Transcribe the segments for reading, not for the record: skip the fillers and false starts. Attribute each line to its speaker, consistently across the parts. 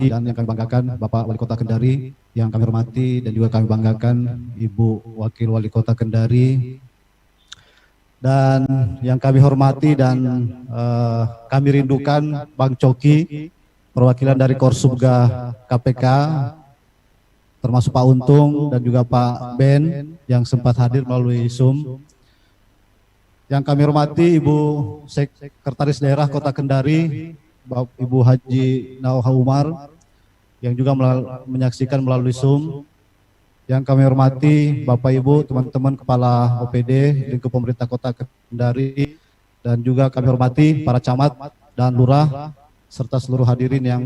Speaker 1: dan yang kami banggakan Bapak Wali Kota Kendari, yang kami hormati dan juga kami banggakan Ibu Wakil Wali Kota Kendari, dan yang kami hormati dan kami rindukan Bang Coki, perwakilan dari Korsubga KPK, termasuk Pak Untung dan juga Pak Ben yang sempat hadir melalui Zoom. Yang kami hormati Ibu Sekretaris Daerah Kota Kendari, Ibu Haji Nauha Umar, yang juga menyaksikan melalui Zoom. Yang kami hormati Bapak Ibu, teman-teman Kepala OPD lingkup pemerintah Kota Kendari, dan juga kami hormati para camat dan lurah serta seluruh hadirin yang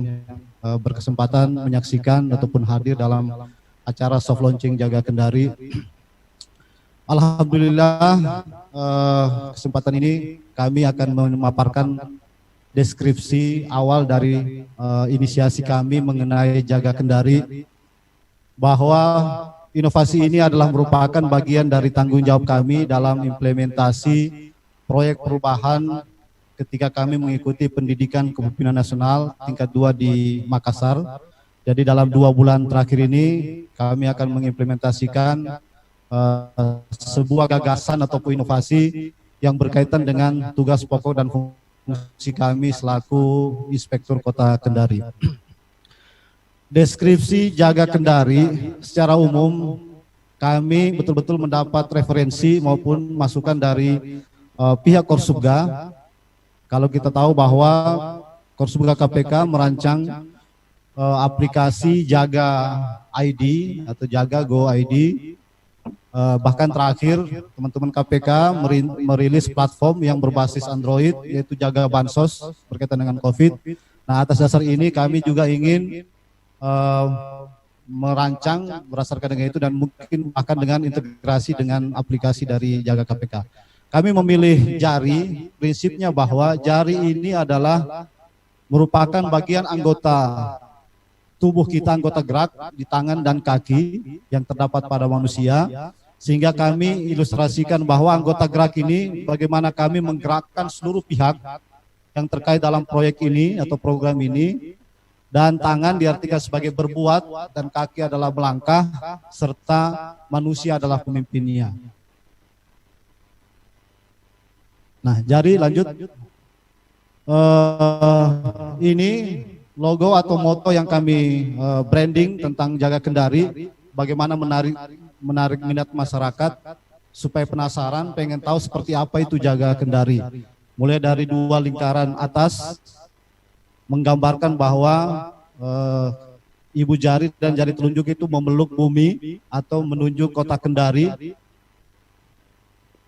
Speaker 1: berkesempatan menyaksikan ataupun hadir dalam acara soft launching Jaga Kendari. Alhamdulillah, kesempatan ini kami akan memaparkan deskripsi awal dari inisiasi kami mengenai Jaga Kendari, bahwa inovasi ini adalah merupakan bagian dari tanggung jawab kami dalam implementasi proyek perubahan ketika kami mengikuti pendidikan kepemimpinan nasional tingkat 2 di Makassar. Jadi dalam 2 bulan terakhir ini kami akan mengimplementasikan sebuah gagasan ataupun inovasi yang berkaitan dengan tugas pokok dan fungsi kami selaku Inspektur Kota Kendari. Deskripsi Jaga Kendari secara umum, kami betul-betul mendapat referensi maupun masukan dari pihak Korsubga. Kalau kita tahu bahwa Korsubga KPK merancang aplikasi Jaga ID atau Jaga Go ID. Bahkan terakhir teman-teman KPK merilis platform yang berbasis Android, yaitu Jaga Bansos berkaitan dengan COVID. Nah, atas dasar ini kami juga ingin merancang berdasarkan dengan itu, dan mungkin akan dengan integrasi dengan aplikasi dari Jaga KPK. Kami memilih jari, prinsipnya bahwa jari ini adalah merupakan bagian anggota tubuh kita, anggota gerak di tangan dan kaki yang terdapat pada manusia. Sehingga kami ilustrasikan bahwa anggota gerak ini bagaimana kami menggerakkan seluruh pihak yang terkait dalam proyek ini atau program ini, dan tangan diartikan sebagai berbuat dan kaki adalah melangkah, serta manusia adalah pemimpinnya. Nah, jari lanjut. Ini logo atau moto yang kami branding tentang Jaga Kendari, bagaimana menarik minat masyarakat supaya penasaran, pengen tahu seperti apa itu Jaga Kendari. Mulai dari 2 lingkaran atas menggambarkan bahwa ibu jari dan jari telunjuk itu memeluk bumi atau menunjuk Kota Kendari,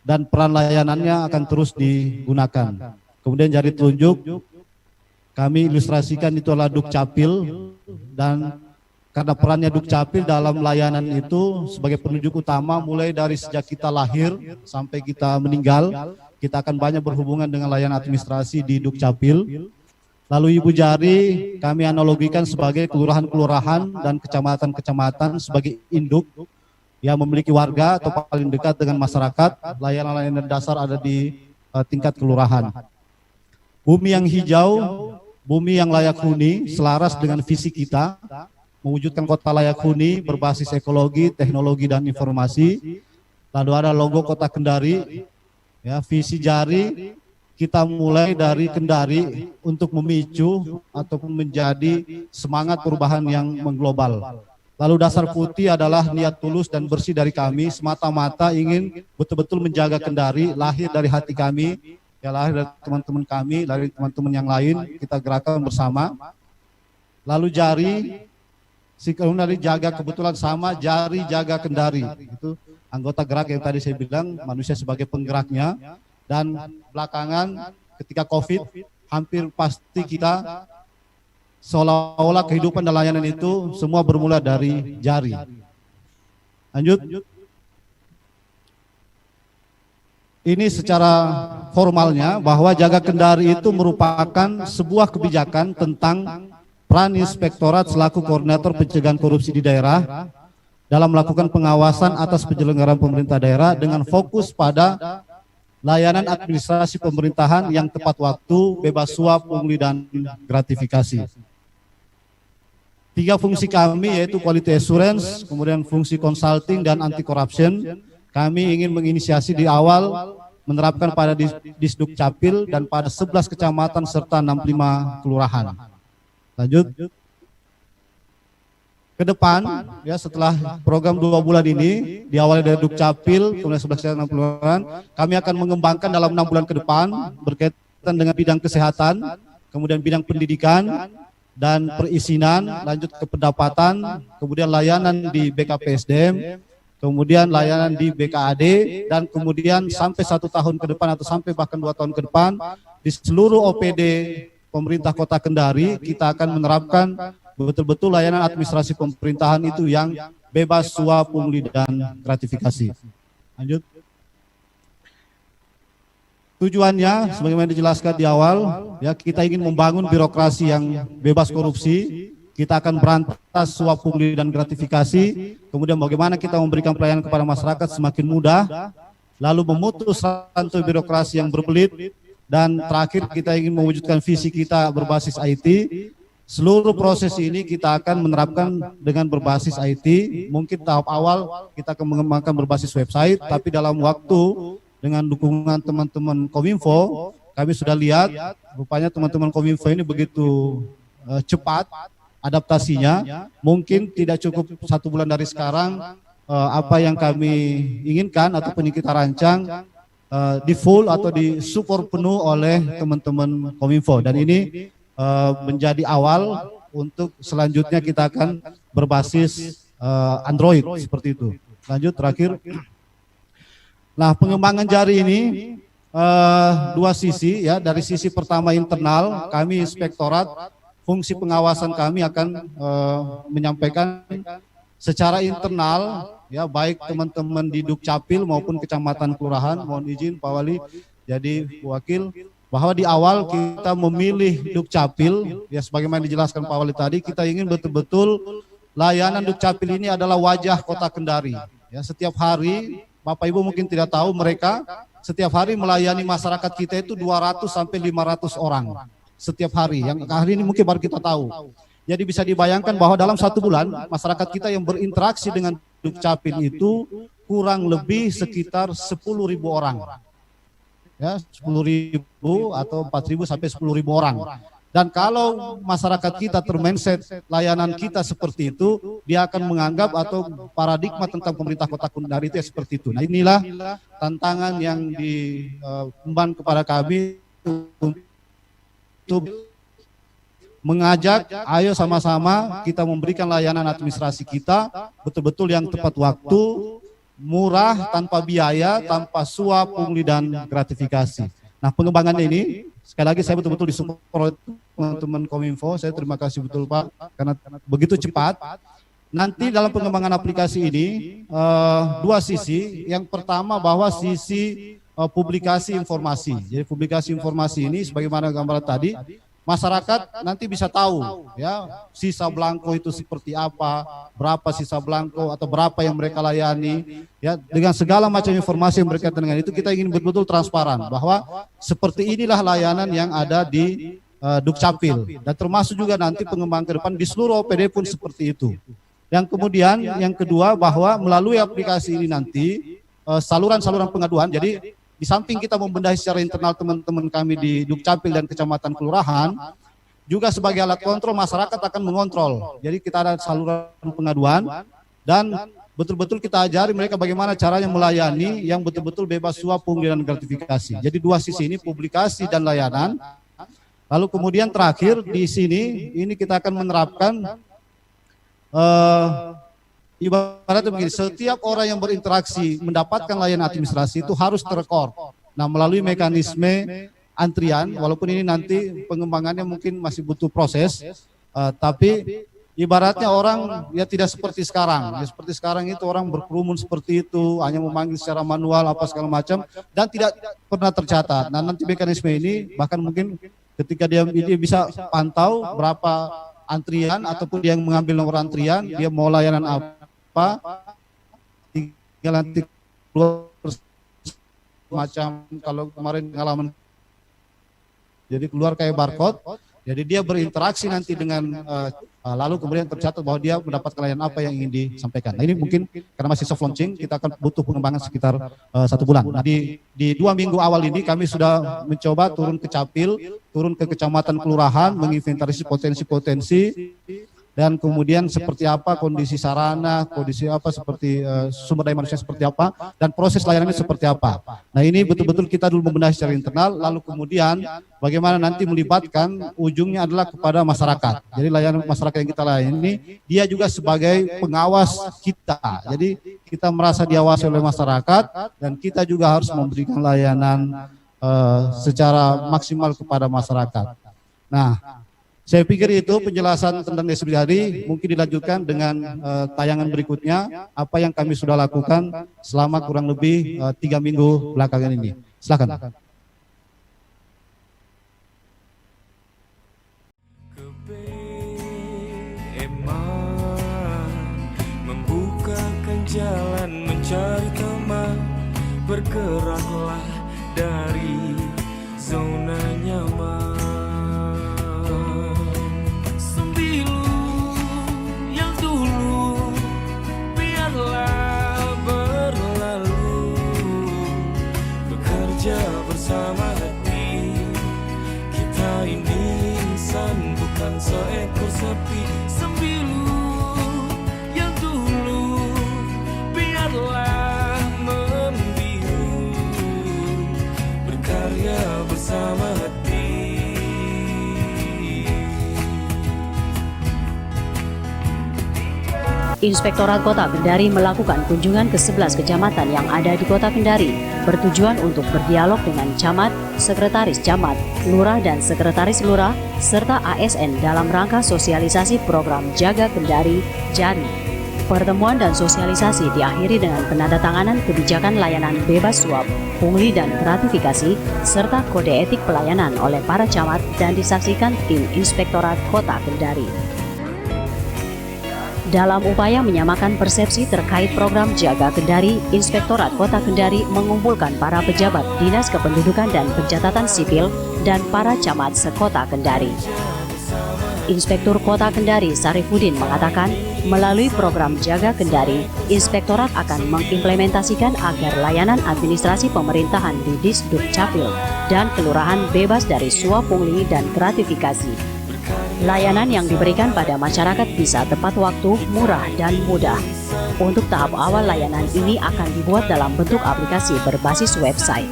Speaker 1: dan peran layanannya akan terus digunakan. Kemudian jari telunjuk kami ilustrasikan itu adalah Dukcapil, dan karena perannya Dukcapil dalam layanan itu sebagai penunjuk utama, mulai dari sejak kita lahir sampai kita meninggal, kita akan banyak berhubungan dengan layanan administrasi di Dukcapil. Lalu ibu jari kami analogikan sebagai kelurahan-kelurahan dan kecamatan-kecamatan sebagai induk yang memiliki warga atau paling dekat dengan masyarakat. Layanan-layanan dasar ada di tingkat kelurahan. Bumi yang hijau, bumi yang layak huni, selaras dengan visi kita, mewujudkan kota layak huni berbasis ekologi, teknologi, dan informasi. Lalu ada logo Kota Kendari, ya, visi jari kita mulai dari Kendari untuk memicu ataupun menjadi semangat perubahan yang mengglobal. Lalu dasar putih adalah niat tulus dan bersih dari kami, semata-mata ingin betul-betul menjaga Kendari, lahir dari hati kami, ya, lahir dari teman-teman kami, dari teman-teman yang lain, kita gerakan bersama. Lalu jari, si dari Jaga kebetulan sama, jari Jaga Kendari, itu anggota gerak yang tadi saya bilang, manusia sebagai penggeraknya. Dan belakangan ketika COVID, hampir pasti kita seolah-olah kehidupan dan layanan itu semua bermula dari jari. Lanjut. Ini secara formalnya bahwa Jaga Kendari itu merupakan sebuah kebijakan tentang peran Inspektorat selaku koordinator pencegahan korupsi di daerah dalam melakukan pengawasan atas penyelenggaraan pemerintah daerah dengan fokus pada layanan administrasi pemerintahan yang tepat waktu, bebas suap, pungli, dan gratifikasi. Tiga fungsi kami yaitu quality assurance, kemudian fungsi consulting dan anti corruption. Kami ingin menginisiasi di awal menerapkan pada Disduk Capil dan pada 11 kecamatan serta 65 kelurahan. Lanjut. Ke depan, ya setelah program 2 bulan ini, diawali dari Dukcapil, kemudian 11 kecamatan kelurahan, kami akan mengembangkan dalam 6 bulan ke depan berkaitan dengan bidang kesehatan, kemudian bidang pendidikan, dan perizinan, lanjut ke pendapatan, kemudian layanan di BKPSDM, kemudian layanan di BKAD, dan kemudian sampai 1 tahun ke depan atau sampai bahkan 2 tahun ke depan, di seluruh OPD pemerintah Kota Kendari, kita akan menerapkan betul-betul layanan administrasi pemerintahan itu yang bebas suap, pungli, dan gratifikasi. Lanjut. Tujuannya, sebagaimana dijelaskan di awal, ya kita ingin membangun birokrasi yang bebas korupsi. Kita akan berantas suap, pungli, dan gratifikasi. Kemudian bagaimana kita memberikan pelayanan kepada masyarakat semakin mudah. Lalu memutus rantai birokrasi yang berbelit. Dan terakhir kita ingin mewujudkan visi kita berbasis IT. Seluruh proses ini kita akan menerapkan dengan berbasis IT. Mungkin tahap awal kita akan mengembangkan berbasis website, tapi dalam waktu dengan dukungan teman-teman Kominfo, kami sudah lihat rupanya teman-teman Kominfo ini begitu cepat adaptasinya. Mungkin tidak cukup 1 bulan dari sekarang apa yang kami inginkan ataupun yang kita rancang di full atau di support penuh oleh teman-teman Kominfo, dan ini menjadi awal untuk selanjutnya kita akan berbasis Android seperti itu. Lanjut terakhir. Nah, pengembangan jari ini 2 sisi ya. Dari sisi pertama internal, kami inspektorat, fungsi pengawasan kami akan menyampaikan secara internal ya, baik teman-teman di Dukcapil maupun kecamatan kelurahan. Mohon izin Pak Wali jadi wakil, bahwa di awal kita memilih Dukcapil ya, sebagaimana dijelaskan Pak Wali tadi, kita ingin betul-betul layanan Dukcapil ini adalah wajah Kota Kendari ya. Setiap hari Bapak Ibu mungkin tidak tahu, mereka setiap hari melayani masyarakat kita itu 200 sampai 500 orang setiap hari. Yang hari ini mungkin baru kita tahu. Jadi bisa dibayangkan bahwa dalam 1 bulan masyarakat kita yang berinteraksi dengan Dukcapil itu kurang lebih sekitar 10.000 orang. Ya, 10.000 atau 4.000 sampai 10.000 orang. Dan kalau masyarakat kita termindset layanan kita seperti itu, dia akan menganggap atau paradigma tentang pemerintah Kota Kendari itu seperti itu. Nah, inilah tantangan yang diemban kepada kami untuk mengajak, ayo sama-sama kita memberikan layanan administrasi kita betul-betul yang tepat waktu, murah, tanpa biaya, tanpa suap, pungli, dan gratifikasi. Nah, pengembangan ini sekali lagi saya betul-betul disupport teman-teman Kominfo. Saya terima kasih betul Pak karena begitu cepat. Nanti dalam pengembangan aplikasi ini 2 sisi. Yang pertama bahwa sisi publikasi informasi. Jadi publikasi informasi ini sebagaimana gambaran tadi, masyarakat nanti bisa tahu ya sisa belangko itu seperti apa, berapa sisa belangko atau berapa yang mereka layani ya, dengan segala macam informasi yang berkaitan dengan itu. Kita ingin betul-betul transparan bahwa seperti inilah layanan yang ada di Dukcapil, dan termasuk juga nanti pengembangan ke depan di seluruh OPD pun seperti itu. Yang kemudian yang kedua bahwa melalui aplikasi ini nanti saluran-saluran pengaduan, jadi di samping kita membenahi secara internal teman-teman kami di Dukcapil dan kecamatan kelurahan, juga sebagai alat kontrol masyarakat akan mengontrol. Jadi kita ada saluran pengaduan dan betul-betul kita ajari mereka bagaimana caranya melayani yang betul-betul bebas suap, pungli, dan gratifikasi. Jadi 2 sisi ini, publikasi dan layanan. Lalu kemudian terakhir di sini ini kita akan menerapkan ibaratnya begini, setiap orang yang berinteraksi mendapatkan layanan administrasi itu harus terekor. Nah, melalui mekanisme antrian, walaupun ini nanti pengembangannya mungkin masih butuh proses, tapi ibaratnya orang ya tidak seperti sekarang. Ya, seperti sekarang itu orang berkerumun seperti itu, hanya memanggil secara manual apa segala macam dan tidak pernah tercatat. Nah, nanti mekanisme ini bahkan mungkin ketika dia bisa pantau berapa antrian ataupun dia yang mengambil nomor antrian, dia mau layanan apa, tinggal nanti keluar macam kalau kemarin pengalaman, jadi keluar kayak barcode, jadi dia berinteraksi nanti dengan lalu kemudian tercatat bahwa dia mendapatkan layanan apa yang ingin disampaikan. Nah ini mungkin karena masih soft launching, kita akan butuh pengembangan sekitar 1 bulan. Nah di 2 minggu awal ini kami sudah mencoba turun ke Capil, turun ke kecamatan kelurahan, menginventarisasi potensi-potensi, dan kemudian seperti apa kondisi sarana, kondisi apa seperti sumber daya manusia seperti apa, dan proses layanannya seperti apa. Nah ini betul-betul kita dulu membenahi secara internal, lalu kemudian bagaimana nanti melibatkan ujungnya adalah kepada masyarakat. Jadi layanan masyarakat yang kita layani ini, dia juga sebagai pengawas kita. Jadi kita merasa diawasi oleh masyarakat, dan kita juga harus memberikan layanan secara maksimal kepada masyarakat. Nah, saya pikir itu penjelasan tentang SBHD, mungkin dilanjutkan dengan tayangan berikutnya, apa yang kami sudah lakukan selama kurang lebih 3 minggu belakangan ini. Silakan.
Speaker 2: Membukakan jalan mencari teman, bergeraklah dari zona nyaman. Bersama hati kita ini insan, bukan seekor sapi. Sembilu yang dulu biarlah membiru, berkarya bersama hati.
Speaker 3: Inspektorat Kota Kendari melakukan kunjungan ke 11 kecamatan yang ada di Kota Kendari bertujuan untuk berdialog dengan camat, sekretaris camat, lurah dan sekretaris lurah, serta ASN dalam rangka sosialisasi program Jaga Kendari JARI. Pertemuan dan sosialisasi diakhiri dengan penandatanganan kebijakan layanan bebas suap, pungli dan gratifikasi, serta kode etik pelayanan oleh para camat dan disaksikan tim Inspektorat Kota Kendari. Dalam upaya menyamakan persepsi terkait program Jaga Kendari, Inspektorat Kota Kendari mengumpulkan para pejabat Dinas Kependudukan dan Pencatatan Sipil dan para camat sekota Kendari. Inspektur Kota Kendari Sarifudin mengatakan, melalui program Jaga Kendari, Inspektorat akan mengimplementasikan agar layanan administrasi pemerintahan di Disduk Capil dan Kelurahan bebas dari suap pungli dan gratifikasi. Layanan yang diberikan pada masyarakat bisa tepat waktu, murah, dan mudah. Untuk tahap awal layanan ini akan dibuat dalam bentuk aplikasi berbasis website.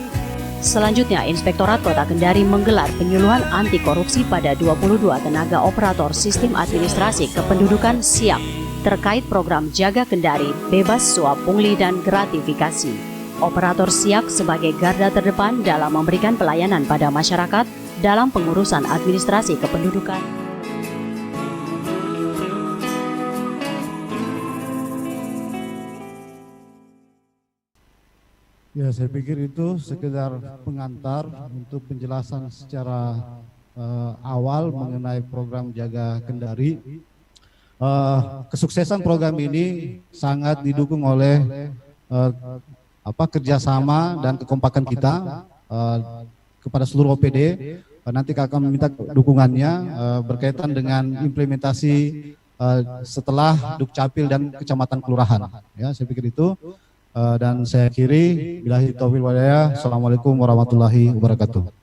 Speaker 3: Selanjutnya, Inspektorat Kota Kendari menggelar penyuluhan anti korupsi pada 22 tenaga operator sistem administrasi kependudukan SIAP terkait program Jaga Kendari, bebas suap pungli dan gratifikasi. Operator SIAP sebagai garda terdepan dalam memberikan pelayanan pada masyarakat dalam pengurusan administrasi kependudukan.
Speaker 1: Ya, saya pikir itu sekedar pengantar untuk penjelasan secara awal mengenai program Jaga Kendari. Kesuksesan program ini sangat didukung oleh kerjasama dan kekompakan kita kepada seluruh OPD. Nanti akan meminta dukungannya berkaitan dengan implementasi setelah Dukcapil dan Kecamatan Kelurahan. Ya, saya pikir itu. Dan saya akhiri, billahi taufiq wal hidayah. Assalamualaikum warahmatullahi wabarakatuh.